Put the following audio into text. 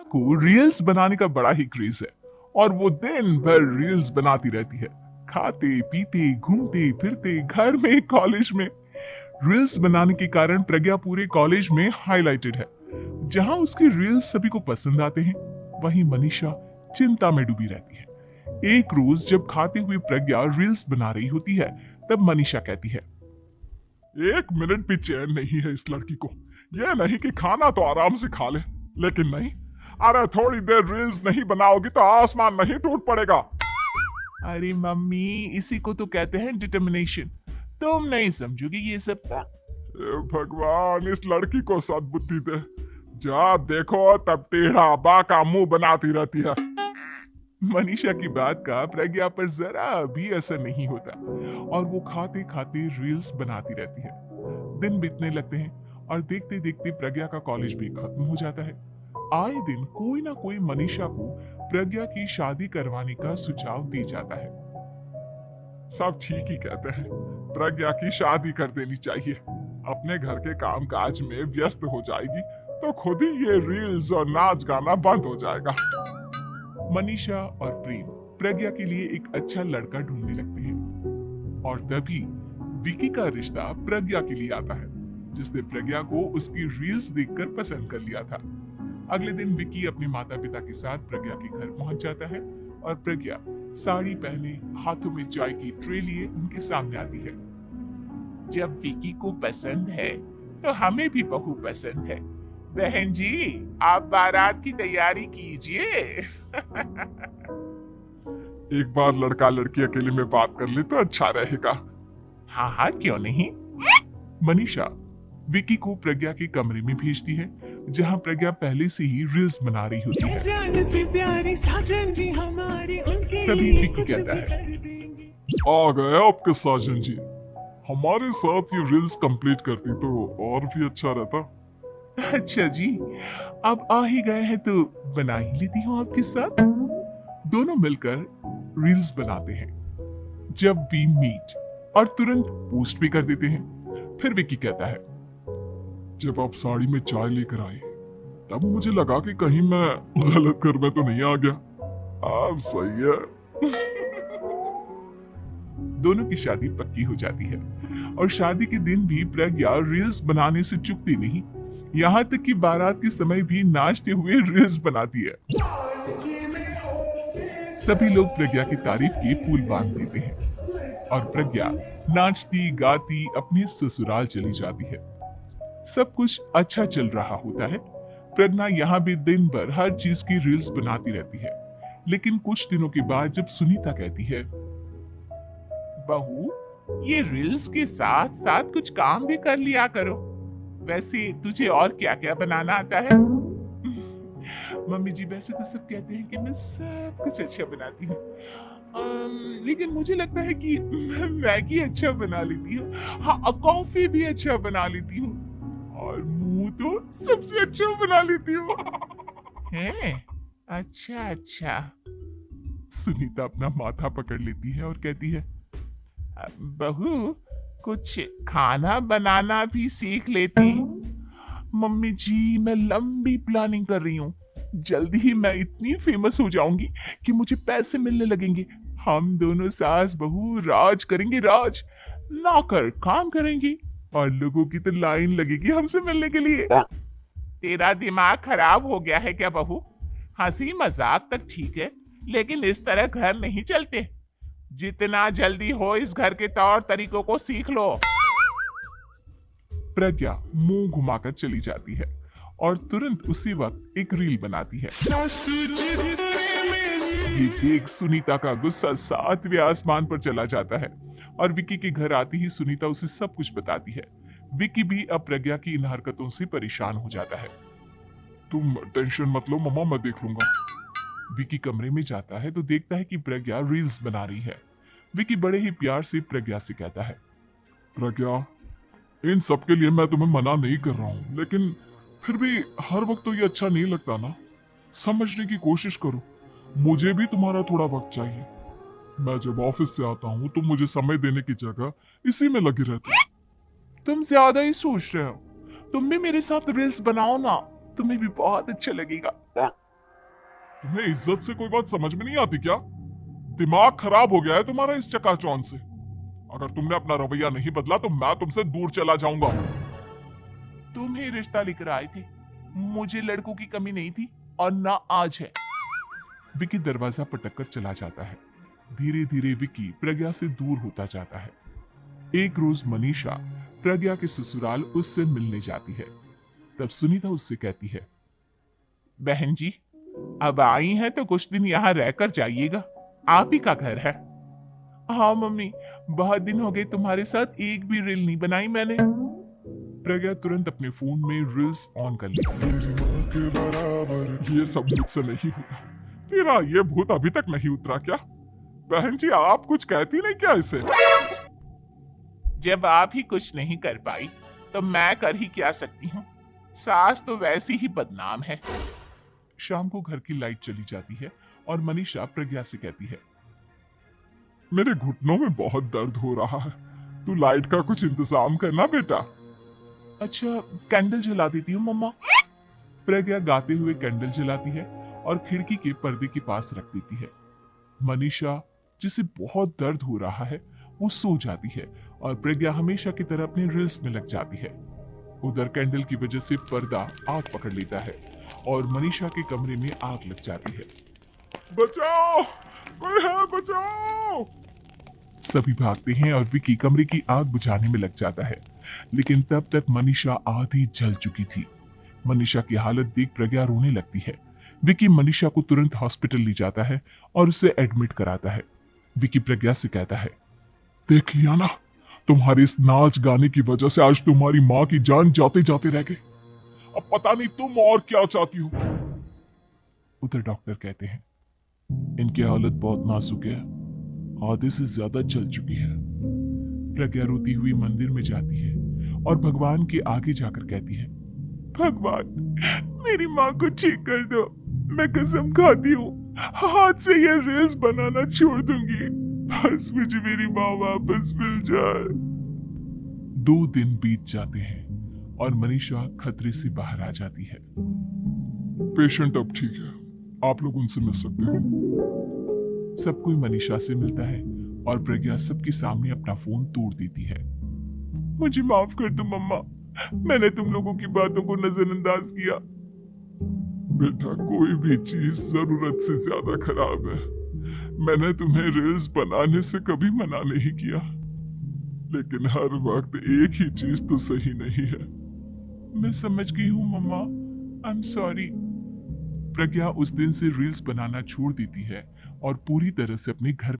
को रील्स बनाने का बड़ा ही क्रेज है और वो दिन भर रील्स बनाती रहती है। खाते पीते घूमते फिरते घर में कॉलेज में रील्स बनाने के कारण प्रज्ञा पूरे कॉलेज में हाईलाइटेड है। जहां उसकी रील्स सभी को पसंद आते हैं, वहीं मनीषा चिंता में डूबी रहती है। एक रोज जब खाते हुए प्रज्ञा रील्स बना रही होती है, तब मनीषा कहती है, एक मिनट भी चैन नहीं है इस लड़की को। यह नहीं कि खाना तो आराम से खा ले, लेकिन नहीं, अरे थोड़ी देर रील्स नहीं बनाओगी तो आसमान नहीं टूट पड़ेगा। अरे मम्मी, इसी को तो कहते हैं डिटर्मिनेशन। तुम नहीं समझोगी ये सब। भगवान, इस लड़की को सद्बुद्धि दे। जब देखो तब टेढ़ा बाका मुंह बनाती रहती है। मनीषा की बात का प्रज्ञा पर जरा भी असर नहीं होता और वो खाते खाते रील्स बनाती रहती है। दिन बीतने लगते हैं और देखते देखते प्रज्ञा का कॉलेज भी खत्म हो जाता है। आए दिन कोई ना कोई मनीषा को प्रज्ञा की शादी करवाने का सुझाव दे जाता है। सब ठीक ही कहते हैं, प्रज्ञा की शादी कर देनी चाहिए। अपने घर के कामकाज में व्यस्त हो जाएगी तो खुद ही ये रील्स और नाच गाना बंद हो जाएगा। मनीषा और प्रेम प्रज्ञा के लिए एक अच्छा लड़का ढूंढने लगते हैं और तभी विकी का रिश्ता प्रज्ञा के लिए आता है, जिसने प्रज्ञा को उसकी रील्स देखकर पसंद कर लिया था। अगले दिन विकी अपने माता पिता के साथ प्रज्ञा के घर पहुंच जाता है और प्रज्ञा साड़ी पहने हाथों में चाय की ट्रे लिए उनके सामने आती है। जब विकी को पसंद है तो हमें भी बहू पसंद है। बहन जी, आप बारात की तैयारी कीजिए। एक बार लड़का लड़की अकेले में बात कर ले तो अच्छा रहेगा। हाँ हाँ, क्यों नहीं। मनीषा विकी को प्रज्ञा के कमरे में भेजती है, जहां प्रज्ञा पहले से ही रील्स बना रही होती है। तभी विकी कहता है, आ गए आपके साजन जी। हमारे साथ ये रील्स कंप्लीट करती तो और भी अच्छा रहता। अच्छा जी, अब आ ही गए हैं तो बना ही लेती हूँ आपके साथ। दोनों मिलकर रील्स बनाते हैं। जब वी मीट और तुरंत पोस्ट भी कर देते हैं। फिर विकी कहता है, जब आप साड़ी में चाय लेकर आए तब मुझे लगा कि कहीं मैं गलत घर में तो नहीं आ गया। अब सही है। दोनों की शादी पक्की हो जाती है और शादी के दिन भी प्रज्ञा रील्स बनाने से चूकती नहीं। यहाँ तक कि बारात के समय भी नाचते हुए रील्स बनाती है। सभी लोग प्रज्ञा की तारीफ की पुल बांध देते हैं और प्रज्ञा नाचती गाती अपने ससुराल चली जाती है। सब कुछ अच्छा चल रहा होता है। प्रज्ञा यहाँ भी दिन भर हर चीज की रील्स बनाती रहती है। लेकिन कुछ दिनों के बाद जब सुनीता कहती है, बहू, ये रील्स के साथ साथ कुछ काम भी कर लिया करो। वैसे तुझे और क्या क्या बनाना आता है? मम्मी जी, वैसे तो सब कहते हैं कि मैं सब कुछ अच्छा बनाती हूँ, लेकिन मुझे लगता है कि मैं मैगी अच्छा बना लेती हूँ। हाँ, कॉफी भी अच्छा बना लेती हूँ और मुंह तो सबसे अच्छा बना लेती हूँ। अच्छा अच्छा। सुनीता अपना माथा पकड़ लेती है और कहती है, बहू, कुछ खाना बनाना भी सीख लेती। मम्मी जी, मैं लंबी प्लानिंग कर रही हूँ। जल्दी ही मैं इतनी फेमस हो जाऊंगी कि मुझे पैसे मिलने लगेंगे। हम दोनों सास बहू राज करेंगे, राज। नौकर काम करेंगे और लोगों की तो लाइन लगेगी हमसे मिलने के लिए। तेरा दिमाग खराब हो गया है क्या बहू? हंसी मजाक तक ठीक है, लेकिन इस तरह घर नहीं चलते। जितना जल्दी हो इस घर के तौर तरीकों को सीख लो। प्रज्ञा मुंह घुमाकर चली जाती है और तुरंत उसी वक्त एक रील बनाती है। ये देख सुनीता का गुस्सा 7वें आसमान पर चला जाता है और विकी के घर आती ही सुनीता उसे सब कुछ बताती है। विकी भी अब प्रज्ञा की इन हरकतों से परेशान हो जाता है। तुम टेंशन मत लो मम्मा, मैं देख लूंगा। विकी कमरे में जाता है तो देखता है कि प्रज्ञा रील्स बना रही है। विकी बड़े ही प्यार से प्रज्ञा से कहता है, प्रज्ञा, इन सब के लिए मैं तुम्हें मना नहीं कर रहा हूँ, लेकिन फिर भी हर वक्त तो ये अच्छा नहीं लगता ना। समझने की कोशिश करो, मुझे भी तुम्हारा थोड़ा वक्त चाहिए। मैं जब ऑफिस से आता हूँ तो मुझे समय देने की जगह इसी में लगे रहते हो। तुम ज्यादा ही सोच रहे हो। तुम भी मेरे साथ रील्स बनाओ ना, तुम्हें भी बहुत अच्छा लगेगा। तुम्हें इज्जत से कोई बात समझ में नहीं आती क्या? दिमाग खराब हो गया है तुम्हारा इस चकाचौंध से। अगर तुमने अपना रवैया नहीं बदला तो मैं तुमसे दूर चला जाऊंगा। तुम ही रिश्ता लेकर आए थे, मुझे लड़कों की कमी नहीं थी और ना आज है। विकी दरवाजा पटक कर चला जाता है। धीरे धीरे विकी प्रज्ञा से दूर होता जाता है। एक रोज मनीषा प्रज्ञा के ससुराल उससे मिलने जाती है। तब सुनीता उससे कहती है, बहन जी अब आई हैं तो कुछ दिन यहाँ रहकर जाइएगा, आप ही का घर है। हाँ मम्मी, बहुत दिन हो गए तुम्हारे साथ एक भी रील नहीं बनाई मैंने। प्रज्ञा तुरंत अपने फोन में रील्स ऑन कर लेती है। ये सब मुझसे नहीं होता। तेरा ये भूत अभी तक नहीं उतरा क्या? बहन जी आप कुछ कहती नहीं क्या इसे? जब आप ही कुछ नहीं कर पाई तो मैं कर ही क्या सकती हूँ, सास तो वैसी ही बदनाम है। शाम को घर की लाइट चली जाती है और मनीषा प्रज्ञा से कहती है, मेरे घुटनों में बहुत दर्द हो रहा है, तू लाइट का कुछ इंतजाम करना बेटा। अच्छा कैंडल जला देती हूँ मम्मा। प्रज्ञा गाते हुए कैंडल जलाती है और खिड़की के पर्दे के पास रख देती है। मनीषा जिसे बहुत दर्द हो रहा है वो सो जाती है और प्रज्ञा हमेशा की तरह अपने रील्स में लग जाती है। उधर कैंडल की वजह से पर्दा आग पकड़ लेता है और मनीषा के कमरे में आग लग जाती है। बचाओ, कोई है बचाओ। सभी भागते हैं और विकी कमरे की आग बुझाने में लग जाता है, लेकिन तब तक मनीषा आधी जल चुकी थी। मनीषा की हालत देख प्रज्ञा रोने लगती है। विकी मनीषा को तुरंत हॉस्पिटल ले जाता है और उसे एडमिट कराता है। विकी प्रज्ञा से कहता है, देख लिया ना, तुम्हारे इस नाच गाने की वजह से आज तुम्हारी माँ की जान जाते जाते रह गई। अब पता नहीं तुम और क्या चाहती हो। उधर डॉक्टर कहते हैं, इनकी हालत बहुत नाजुक है, आधे से ज्यादा जल चुकी है। प्रज्ञा रोती हुई मंदिर में जाती है और भगवान के आगे जाकर कहती है, भगवान मेरी माँ को ठीक कर दो, मैं कसम खाती हूँ हाथ से ये रील्स बनाना छोड़ दूंगी, बस मुझे मेरी माँ वापस मिल जाए। 2 दिन बीत जाते हैं और मनीषा खतरे से बाहर आ जाती है। पेशेंट अब ठीक है, आप लोग उनसे मिल सकते हो। सब कोई मनीषा से मिलता है और प्रज्ञा सबके सामने अपना फोन तोड़ देती है। मुझे माफ कर दो मम्मा, मैंने तुम लोगों की बातों को नजरअंदाज किया। बेटा कोई भी चीज जरूरत से ज्यादा खराब है। मैंने तुम्हें रील्स बनाने से कभी मना नहीं किया, लेकिन हर वक्त एक ही चीज तो सही नहीं है। मैं समझ गई हूँ मम्मा, आई एम सॉरी। प्रज्ञा उस दिन से रील्स बनाना छोड़ देती है और पूरी तरह से अपने घर